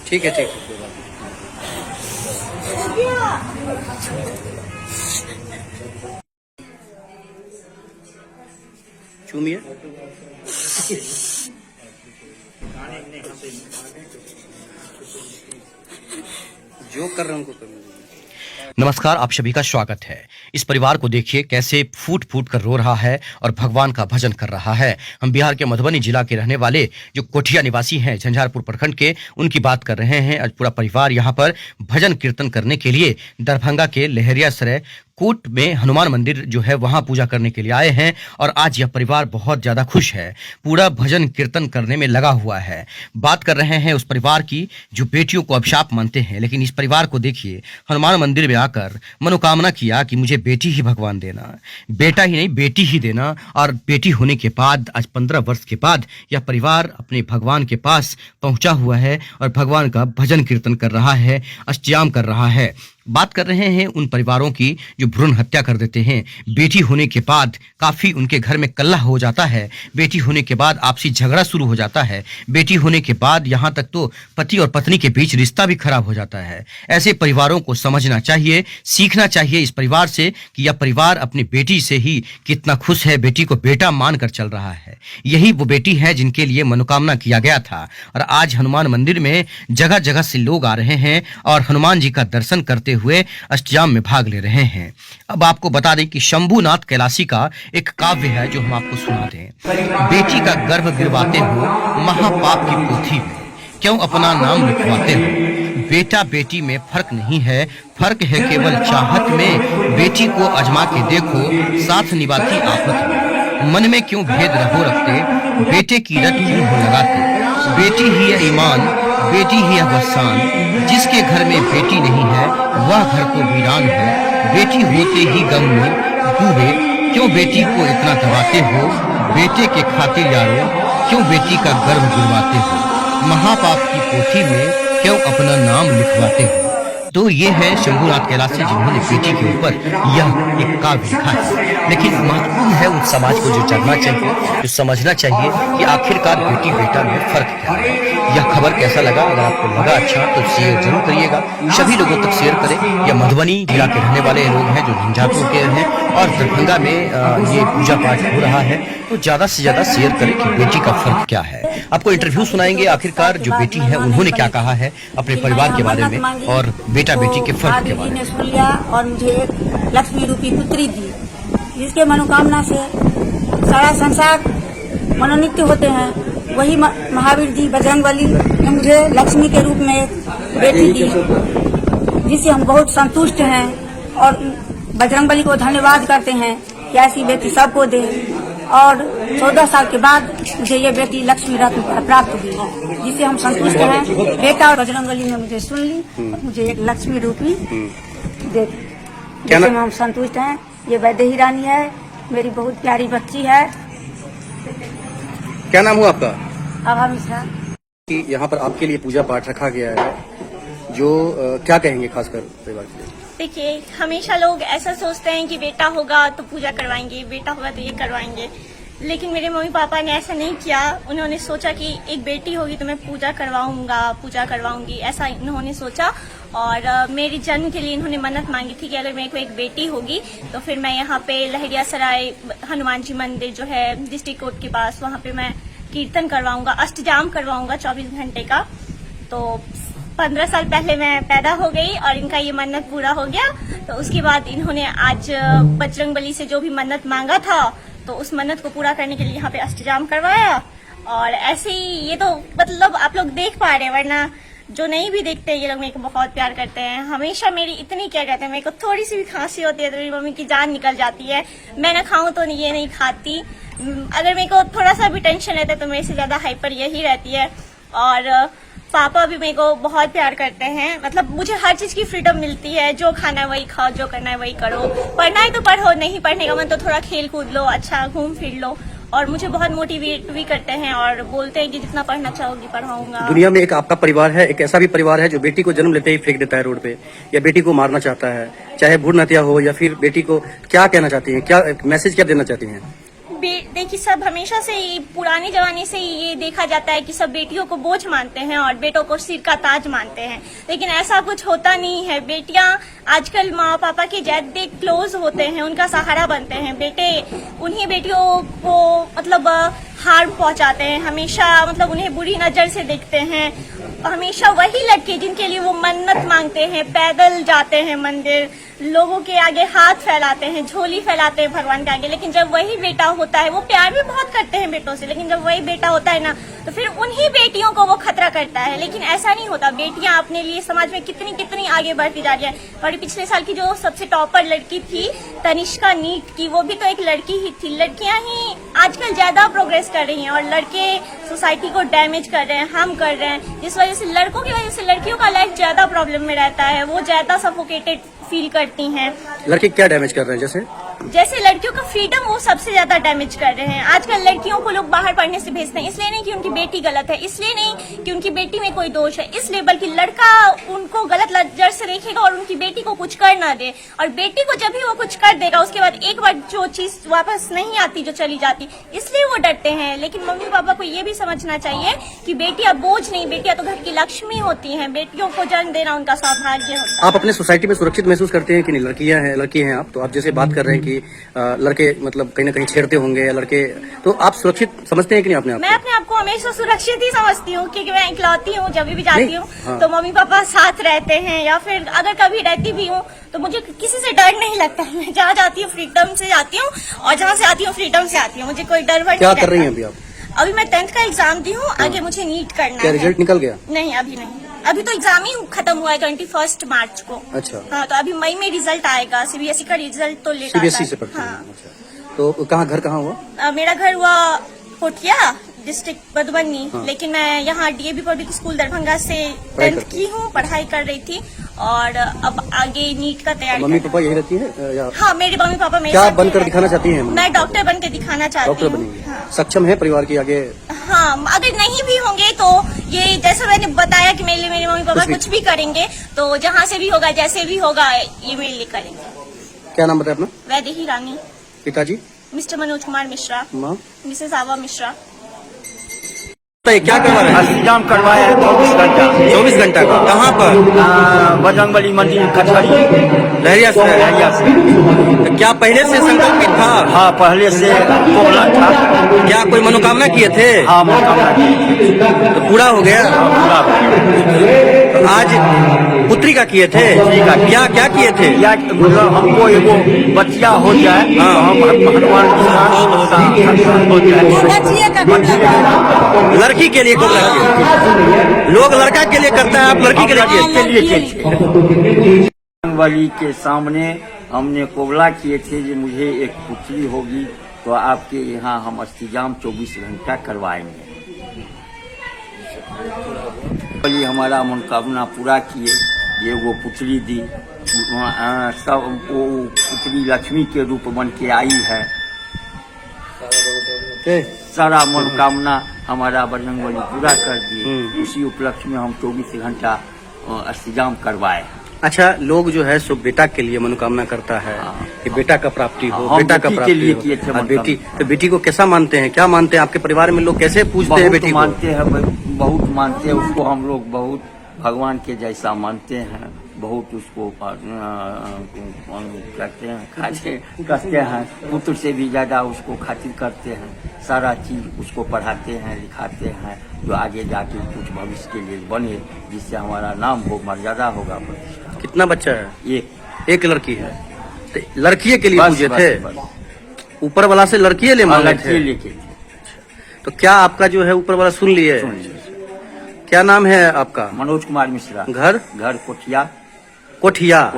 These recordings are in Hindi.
ठीक है, ठीक है, कोई बात नहीं। चूमिए। जो कर रहे हैं उनको करने दीजिए। नमस्कार, आप सभी का स्वागत है। इस परिवार को देखिए कैसे फूट फूट कर रो रहा है और भगवान का भजन कर रहा है। हम बिहार के मधुबनी जिला के रहने वाले जो कोठिया निवासी हैं, झंझारपुर प्रखंड के, उनकी बात कर रहे हैं। आज पूरा परिवार यहाँ पर भजन कीर्तन करने के लिए दरभंगा के लहरियासराय कोट में हनुमान मंदिर जो है वहां पूजा करने के लिए आए हैं और आज यह परिवार बहुत ज्यादा खुश है, पूरा भजन कीर्तन करने में लगा हुआ है। बात कर रहे हैं उस परिवार की जो बेटियों को अभिशाप मानते हैं, लेकिन इस परिवार को देखिए हनुमान मंदिर में आकर मनोकामना किया कि मुझे बेटी ही भगवान देना, बेटा ही नहीं बेटी ही देना। और बेटी होने के बाद आज 15 वर्ष के बाद यह परिवार अपने भगवान के पास पहुंचा हुआ है और भगवान का भजन कीर्तन कर रहा है, अष्टयाम कर रहा है। बात कर रहे हैं उन परिवारों की जो भ्रूण हत्या कर देते हैं। बेटी होने के बाद काफी उनके घर में कलह हो जाता है, बेटी होने के बाद आपसी झगड़ा शुरू हो जाता है, बेटी होने के बाद यहाँ तक तो पति और पत्नी के बीच रिश्ता भी खराब हो जाता है। ऐसे परिवारों को समझना चाहिए, सीखना चाहिए इस परिवार से कि यह परिवार अपनी बेटी से ही कितना खुश है, बेटी को बेटा मानकर चल रहा है। यही वो बेटी है जिनके लिए मनोकामना किया गया था और आज हनुमान मंदिर में जगह जगह से लोग आ रहे हैं और हनुमान जी का दर्शन करते हुए अष्टयाम में भाग ले रहे हैं। अब आपको बता दें कि शंभुनाथ कैलाशी का एक काव्य है जो हम आपको सुना दें। बेटी का गर्भ गिरवाते हो महापाप की पोथी में, क्यों अपना नाम लिखवाते हो। बेटा बेटी में फर्क नहीं है, फर्क है केवल चाहत में। बेटी को आजमा के देखो, साथ निभाती आफत में। मन में क्यों भेद रहो रखते, बेटे की रट क्यों हो लगाते। बेटी ही है ईमान, बेटी ही है वसान। जिसके घर में बेटी नहीं है वह घर तो वीरान है। बेटी होते ही गम में डूबे, क्यों बेटी को इतना दबाते हो। बेटे के खातिर यारो, क्यों बेटी का गर्भ गिरवाते हो। महापाप की पोथी में क्यों अपना नाम लिखवाते हो। तो ये है शंभुनाथ कैलाशी जिन्होंने बेटी के ऊपर यह एक काव्य लिखा है। लेकिन महत्वपूर्ण है उस समाज को जो जानना चाहिए, जो समझना चाहिए कि आखिरकार बेटी बेटा में फर्क क्या है। यह खबर कैसा लगा? अगर आपको लगा अच्छा तो शेयर जरूर करिएगा, सभी लोगों तक शेयर करें। यह मधुबनी जिला के रहने वाले लोग हैं जो झंझारपुर के हैं और दरभंगा में ये पूजा पाठ हो रहा है, तो ज्यादा से ज्यादा शेयर करें कि बेटी का फर्क क्या है। आपको इंटरव्यू सुनाएंगे आखिरकार जो बेटी है उन्होंने क्या कहा है अपने परिवार के बारे में और बेटा बेटी के फर्क के बारे में। सुन लिया और मुझे एक लक्ष्मी रूपी पुत्री दी, जिसके मनोकामना से सारा संसार मनोनीत होते हैं। वही महावीर जी बजरंगबली ने मुझे लक्ष्मी के रूप में एक बेटी दी, जिससे हम बहुत संतुष्ट हैं और बजरंगबली को धन्यवाद करते हैं कि ऐसी बेटी सबको दे। और 14 साल के बाद मुझे ये बेटी लक्ष्मी रत्न प्राप्त हुई, जिससे हम संतुष्ट हैं। बेटा और बजरंगबली ने मुझे सुन ली और मुझे एक लक्ष्मी रूपी दे, जिससे हम संतुष्ट हैं। ये वैदेही रानी है, मेरी बहुत प्यारी बच्ची है। क्या नाम हुआ आपका? आभा मिश्रा। कि यहाँ पर आपके लिए पूजा पाठ रखा गया है, जो क्या कहेंगे खासकर परिवार के लिए? देखिए, हमेशा लोग ऐसा सोचते हैं कि बेटा होगा तो पूजा करवाएंगे, बेटा होगा तो ये करवाएंगे, लेकिन मेरे मम्मी पापा ने ऐसा नहीं किया। उन्होंने सोचा कि एक बेटी होगी तो मैं पूजा करवाऊंगी, ऐसा इन्होंने सोचा। और मेरे जन्म के लिए इन्होंने मन्नत मांगी थी कि अगर मेरे को एक बेटी होगी तो फिर मैं यहाँ पे लहरियासराय हनुमान जी मंदिर जो है डिस्ट्रिक्ट कोर्ट के पास, वहाँ पे मैं कीर्तन करवाऊंगा, अष्टयाम करवाऊंगा 24 घंटे का। तो 15 साल पहले मैं पैदा हो गई और इनका ये मन्नत पूरा हो गया। तो उसके बाद इन्होंने आज बजरंगबली से जो भी मन्नत मांगा था तो उस मन्नत को पूरा करने के लिए यहाँ पे अष्टयाम करवाया। और ऐसे ही ये तो मतलब आप लोग देख पा रहे हैं, वरना जो नहीं भी देखते ये लोग मेरे को बहुत प्यार करते हैं। हमेशा मेरी इतनी केयर करते हैं। मेरे को थोड़ी सी भी खांसी होती है तो मेरी मम्मी की जान निकल जाती है। मैं ना खाऊं तो ये नहीं खाती। अगर मेरे को थोड़ा सा भी टेंशन रहता है तो मेरे से ज्यादा हाइपर यही रहती है। और पापा भी मेरे को बहुत प्यार करते हैं। मतलब मुझे हर चीज की फ्रीडम मिलती है, जो खाना है वही खाओ, जो करना है वही करो, पढ़ना है तो पढ़ो, नहीं पढ़ने का मन तो थोड़ा खेल कूद लो, अच्छा घूम फिर लो। और मुझे बहुत मोटिवेट भी करते हैं और बोलते हैं कि जितना पढ़ना चाहोगी पढ़ाऊंगा। दुनिया में एक आपका परिवार है, एक ऐसा भी परिवार है जो बेटी को जन्म लेते ही फेंक देता है रोड पे, या बेटी को मारना चाहता है, चाहे भ्रूण हत्या हो, या फिर बेटी को क्या कहना चाहती हैं, क्या मैसेज क्या देना चाहती हैं? देखिए सब हमेशा से ही पुराने जमाने से ही ये देखा जाता है कि सब बेटियों को बोझ मानते हैं और बेटों को सिर का ताज मानते हैं, लेकिन ऐसा कुछ होता नहीं है। बेटियां आजकल माँ पापा के ज्यादा क्लोज होते हैं, उनका सहारा बनते हैं। बेटे उन्हीं बेटियों को मतलब हार्म पहुंचाते हैं, हमेशा मतलब उन्हें बुरी नजर से देखते हैं। हमेशा वही लड़के जिनके लिए वो मन्नत मांगते हैं, पैदल जाते हैं मंदिर, लोगों के आगे हाथ फैलाते हैं, झोली फैलाते हैं भगवान के आगे, लेकिन जब वही बेटा होता है, वो प्यार भी बहुत करते हैं बेटों से, लेकिन जब वही बेटा होता है ना, तो फिर उन्हीं बेटियों को वो खतरा करता है। लेकिन ऐसा नहीं होता, बेटियां अपने लिए समाज में कितनी कितनी आगे बढ़ती जा रही है। और पिछले साल की जो सबसे टॉपर लड़की थी तनिष्का नीट की, वो भी तो एक लड़की ही थी। लड़कियां ही आजकल ज्यादा प्रोग्रेस कर रही हैं और लड़के सोसाइटी को डैमेज कर रहे हैं, हम कर रहे हैं, जिस वजह से लड़कों की वजह से लड़कियों का लाइफ ज्यादा प्रॉब्लम में रहता है, वो ज्यादा सफोकेटेड फील करती हैं। लड़के क्या डैमेज कर रहे हैं? जैसे लड़कियों का फ्रीडम वो सबसे ज्यादा डैमेज कर रहे हैं। आजकल लड़कियों को लोग बाहर पढ़ने से भेजते हैं, इसलिए नहीं कि उनकी बेटी गलत है, इसलिए नहीं कि उनकी बेटी में कोई दोष है, इसलिए बल्कि लड़का उनको गलत नजर से देखेगा और उनकी बेटी को कुछ कर ना दे। और बेटी को जब भी वो कुछ कर देगा, उसके बाद एक बार जो चीज वापस नहीं आती, जो चली जाती, इसलिए वो डरते हैं। लेकिन मम्मी पापा को ये भी समझना चाहिए कि बेटियां बोझ नहीं, बेटियां तो घर की लक्ष्मी होती हैं, बेटियों को जन्म देना उनका सौभाग्य होता है। आप अपने सोसाइटी में सुरक्षित महसूस करते हैं कि नहीं? लड़की हैं आप, तो आप जैसे बात कर रहे हैं कि लड़के मतलब कहीं ना कहीं छेड़ते होंगे या लड़के, तो आप सुरक्षित समझते हैं कि नहीं अपने आप? मैं अपने आप को हमेशा सुरक्षित ही समझती हूँ, क्योंकि मैं इकलौती हूँ। जब भी जाती हूँ हाँ। तो मम्मी पापा साथ रहते हैं, या फिर अगर कभी रहती भी हूँ तो मुझे किसी से डर नहीं लगता। मैं जहाँ जाती हूँ फ्रीडम से जाती हूँ और जहाँ से आती हूँ फ्रीडम से आती हूँ, मुझे कोई डर नहीं। क्या कर रही हैं अभी आप? अभी मैं 10th का एग्जाम दी हूँ, आगे मुझे नीट करना है। क्या रिजल्ट निकल गया? नहीं, अभी नहीं, अभी तो एग्जाम ही खत्म हुआ है 21 मार्च को। अच्छा। हाँ, तो अभी मई में रिजल्ट आएगा। सीबीएसई का रिजल्ट तो लेट आता है। सीबीएसई से पढ़ते हैं? हाँ। अच्छा। तो घर कहाँ हुआ? मेरा घर हुआ कोटिया डिस्ट्रिक्ट मधुबनी, हाँ। लेकिन मैं यहाँ डीएवी पब्लिक स्कूल दरभंगा से पढ़ाई 10th की हूँ, पढ़ाई कर रही थी और अब आगे नीट का तैयारी। मम्मी पापा यही रहती है या? हाँ, मेरे मम्मी पापा मेरे क्या साथ बनकर ही दिखाना चाहती हैं? मैं डॉक्टर बन के दिखाना चाहती डॉक्टर हूँ। बनेंगी? हाँ। सक्षम है परिवार की आगे? हाँ, अगर नहीं भी होंगे तो ये जैसा मैंने बताया कि मेरे लिए मेरे मम्मी पापा कुछ भी करेंगे, तो जहाँ से भी होगा, जैसे भी होगा, ये मेरे लिए करेंगे। क्या नाम बताया अपना? वैदेही रानी। पिताजी? मिस्टर मनोज कुमार मिश्रा। माँ? मिसेस आवा मिश्रा। क्या करवा रहे हैं? इंतजाम करवाया है 24 घंटा। 24 घंटा का? कहाँ पर? बजरंगबली मंदिर कचहरी लहरिया से? लहरिया से। तो क्या पहले से संकल्पित था? हाँ, पहले से कोबला था। क्या कोई मनोकामना किए थे? हाँ, मनोकामना की। तो पूरा हो गया? पूरा हो गया। तो आज पुत्री का किए थे? क्या क्या किए थे? या मतलब हमको एगो बच्चिया हो जाए, हाँ। तो हम हनुमान जी का हो जाए। लड़की के लिए को लोग लड़का के लिए करता है, आप लड़की के लिए किए? बजरंगबली के सामने हमने कोबला किए थे कि मुझे एक पुत्री होगी, तो आपके यहाँ हम इंतजाम 24 घंटा करवाएंगे। बली हमारा मनोकामना पूरा किए, ये वो पुत्री दी। सब वो पुत्री लक्ष्मी के रूप बन के आई है। सारा मनोकामना हमारा बजरंगबली पूरा कर दिए। उसी उपलक्ष्य में हम 24 घंटा इंतजाम करवाए। अच्छा, लोग जो है सो बेटा के लिए मनोकामना करता है कि बेटा का प्राप्ति हो, हम बेटा का बेटी के प्राप्ति लिए हो। किए थे हाँ, बेटी, मनोकामना। तो बेटी को कैसा मानते हैं? क्या मानते हैं? आपके परिवार में लोग कैसे पूजते हैं बेटी को? मानते हैं, बहुत मानते हैं उसको। हम लोग बहुत भगवान के जैसा मानते हैं, बहुत उसको कहते हैं, कहते हैं। पुत्र से भी ज्यादा उसको खातिर करते हैं, सारा चीज उसको पढ़ाते हैं, लिखाते हैं, जो आगे जाके कुछ भविष्य के लिए बने, जिससे हमारा नाम हो, मर्यादा होगा, प्रतिष्ठा। कितना बच्चा है? एक लड़की है। तो लड़की के लिए बस, पूजे बस, थे? बस। ऊपर वाला से लड़की ले मांगे लड़की थे? लेके तो क्या आपका जो है ऊपर वाला सुन लिए? क्या नाम है आपका? मनोज कुमार मिश्रा। घर कोठिया कोठिया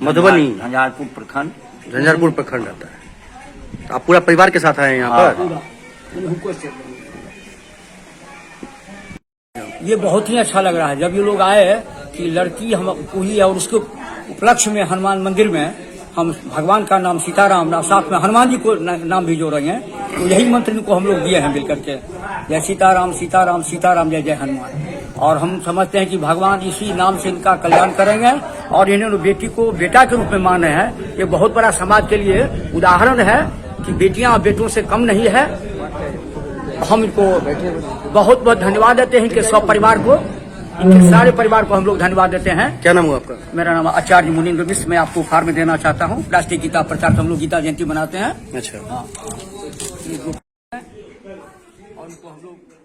मधुबनी, झंझारपुर प्रखंड। झंझारपुर प्रखंड आता है। तो आप पूरा परिवार के साथ आए हैं यहाँ पर? ये बहुत ही अच्छा लग रहा है जब ये लोग आए कि लड़की हम हुई और उसके उपलक्ष्य में हनुमान मंदिर में हम भगवान का नाम सीताराम, साथ में हनुमान जी को नाम भी जोड़ रहे हैं। तो यही मंत्र इनको हम लोग दिए हैं मिल करके, जय सीताराम सीताराम सीताराम जय जय हनुमान। और हम समझते हैं कि भगवान इसी नाम से इनका कल्याण करेंगे। और इन्होंने बेटी को बेटा के रूप में माने हैं। ये बहुत बड़ा समाज के लिए उदाहरण है कि बेटियां बेटों से कम नहीं है। हम इनको बहुत बहुत धन्यवाद देते हैं, इनके सब परिवार को, इनके सारे परिवार को हम लोग धन्यवाद देते हैं। क्या नाम हुआ आपका? मेरा नाम आचार्य मुनीन्द्र मिश्र। मैं आपको उपहार में देना चाहता हूँ राष्ट्रीय गीता प्रचार। हम लोग गीता जयंती मनाते हैं। अच्छा, हाँ, और इनको हम लोग